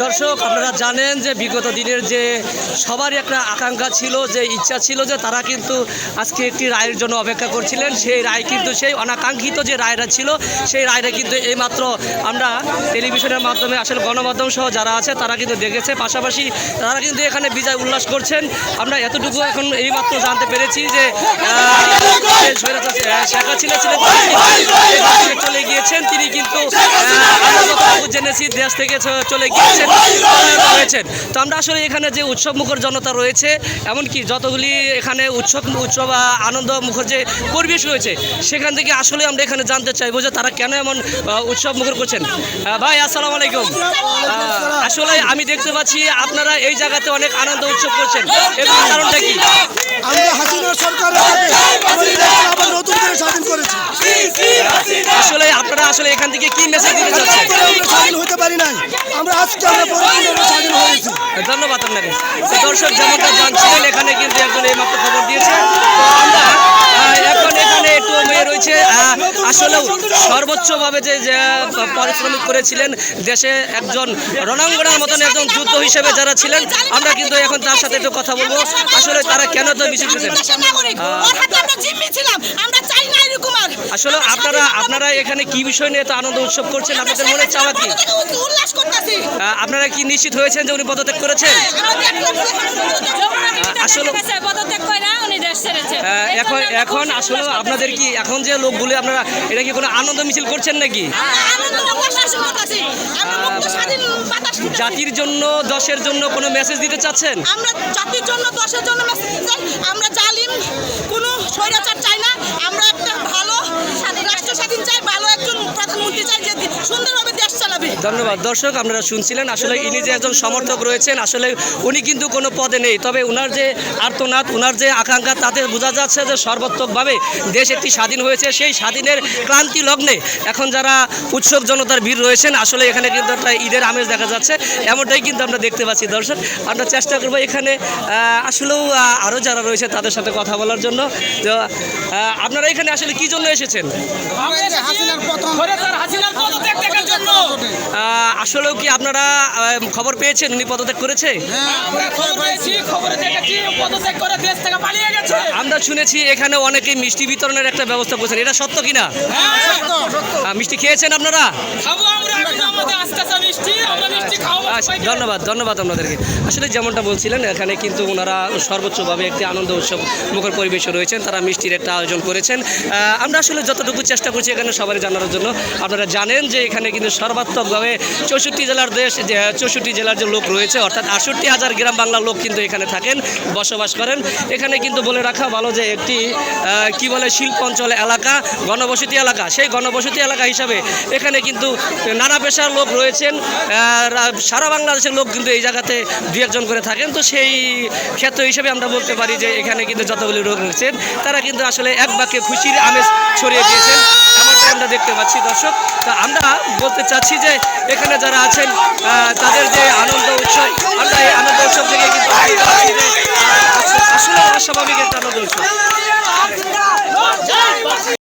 দর্শক, আপনারা জানেন যে বিগত দিনের যে সবারই একটা আকাঙ্ক্ষা ছিল, যে ইচ্ছা ছিল যে তারা কিন্তু আজকে একটি রায়ের জন্য অপেক্ষা করছিলেন। সেই রায় কিন্তু সেই অনাকাঙ্ক্ষিত যে রায়টা ছিল, সেই রায়টা কিন্তু এইমাত্র আমরা টেলিভিশনের মাধ্যমে আসলে গণমাধ্যম সহ যারা আছে তারা কিন্তু দেখেছে। পাশাপাশি তারা কিন্তু এখানে বিজয় উল্লাস করছেন। আমরা এতটুকু এখন এইমাত্র জানতে পেরেছি যে শেখ হাসিনা ছিলেন চলে গিয়েছেন, তিনি কিন্তু জেনেছি দেশ থেকে চলে গিয়েছেন হয়েছেন। তো আমরা আসলে এখানে যে উৎসব মুখর জনতা রয়েছে, এমনকি যতগুলি এখানে উৎসব আনন্দ মুখর যে পরিবেশ রয়েছে, সেখান থেকে আসলে আমরা এখানে জানতে চাইবো যে তারা কেন এমন উৎসব মুখর করছেন। ভাই আসসালামু আলাইকুম। আসলে আমি দেখতে পাচ্ছি আপনারা এই জায়গাতে অনেক আনন্দ উৎসব করছেন, এর কারণটা কি? আমরা হাসিনা সরকারের আবার নতুন করে স্বাধীন করেছি। আসলে আপনারা আসলে এখান থেকে কি মেসেজ দিতে চাচ্ছেন? স্বাধীন হতে পারি নাই, আমরা আজকে আমরা পরিপূর্ণভাবে স্বাধীন হয়েছি। ধন্যবাদ আপনাকে। দর্শক, যেমনটা জানছিলেন এখানে কিন্তু একজন এইমাত্র খবর দিয়েছে। তো আমরা এখন এখানে একটু মেয়ে রয়েছে, আসলেও সর্বোচ্চভাবে যে পরিশ্রমিক করেছিলেন দেশে, একজন রণাঙ্গনের মতন একজন যুদ্ধ হিসেবে যারা ছিলেন, আমরা কিন্তু এখন তার সাথে একটু কথা বলবো। আসলে তারা কেন তো মিছিল করেছেন? আসলে আপনারা এখানে কি বিষয় নিয়ে তো আনন্দ উৎসব করছেন? আপনাদের মনে চাওয়া কি? আপনারা কি নিশ্চিত হয়েছেন যে উনি পদত্যাগ করেছেন? আসলে এখন আসলে আপনাদের কি এখন যে লোকগুলো আপনারা এটা কি কোনো আনন্দ মিছিল করছেন নাকি? জাতির জন্য দশের জন্য কোনো মেসেজ দিতে চাচ্ছেন? আমরা জাতির জন্য দশের জন্য মেসেজ দিতে চাই। আমরা জালিম কোনো স্বৈরাচার চাই না, আমরা একটা ভালো রাষ্ট্র স্বাধীন চাই, ভালো একজন প্রধানমন্ত্রী চাই যে সুন্দরভাবে দেশ চালাবে। ধন্যবাদ। দর্শক, আপনারা শুনছিলেন আসলে ইনি যে একজন সমর্থক রয়েছেন, আসলে উনি কিন্তু কোনো পদে নেই, তবে উনার যে আর্তনাদ, উনার যে আকাঙ্ক্ষা, তাতে বোঝা যাচ্ছে যে সর্বাত্মকভাবে দেশ একটি স্বাধীন হয়েছে। সেই স্বাধীনের ক্লান্তি লগ্নে এখন যারা উৎসব জনতার ভিড় রয়েছেন, আসলে এখানে কিন্তু একটা ঈদের আমেজ দেখা যাচ্ছে, এমনটাই কিন্তু আমরা দেখতে পাচ্ছি। দর্শক, আমরা চেষ্টা করবো এখানে আসলেও আরও যারা রয়েছে তাদের সাথে কথা বলার জন্য। তো আপনারা এখানে আসলে কি জন্য এসেছেন? আসলেও কি আপনারা খবর পেয়েছেন উনি পদত্যাগ করেছে? আমরা শুনেছি এখানে অনেকেই মিষ্টি বিতরণের একটা ব্যবস্থা করেছেন, এটা সত্য কিনা? মিষ্টি খেয়েছেন আপনারা? ধন্যবাদ আপনাদেরকে। আসলে যেমনটা বলছিলেন, এখানে কিন্তু ওনারা সর্বোচ্চভাবে একটি আনন্দ উৎসব মুখর পরিবেশে রয়েছেন, তারা মিষ্টির একটা আয়োজন করেছেন। আমরা আসলে যতটুকু চেষ্টা করছি এখানে সবাই জানানোর জন্য। আপনারা জানেন যে এখানে কিন্তু সর্বাত্মকভাবে 64 জেলার দেশ, 64 জেলার যে লোক রয়েছে, অর্থাৎ 68,000 গ্রাম বাংলার লোক কিন্তু এখানে থাকেন, বসবাস করেন। এখানে কিন্তু বলে রাখা ভালো যে একটি কি বলে শিল্প অঞ্চল এলাকা, ঘনবসতি এলাকা। সেই ঘনবসতি এলাকা হিসাবে এখানে কিন্তু নানা পেশার লোক রয়েছেন, সারা বাংলাদেশের লোক কিন্তু এই জায়গাতে দু একজন করে থাকেন। তো সেই ক্ষেত্র হিসেবে আমরা বলতে পারি যে এখানে কিন্তু যতগুলি লোক রয়েছেন তারা কিন্তু আসলে এক বাক্যে খুশির আমেজ ছড়িয়ে দিয়েছেন, এমনটাই আমরা দেখতে পাচ্ছি। দর্শক, তো আমরা বলতে চাচ্ছি যে এখানে যারা আছেন তাদের যে আনন্দ উৎসব, আমরা এই আনন্দ উৎসব থেকে কিন্তু আসলে অস্বাভাবিক একটা আনন্দ উৎসব।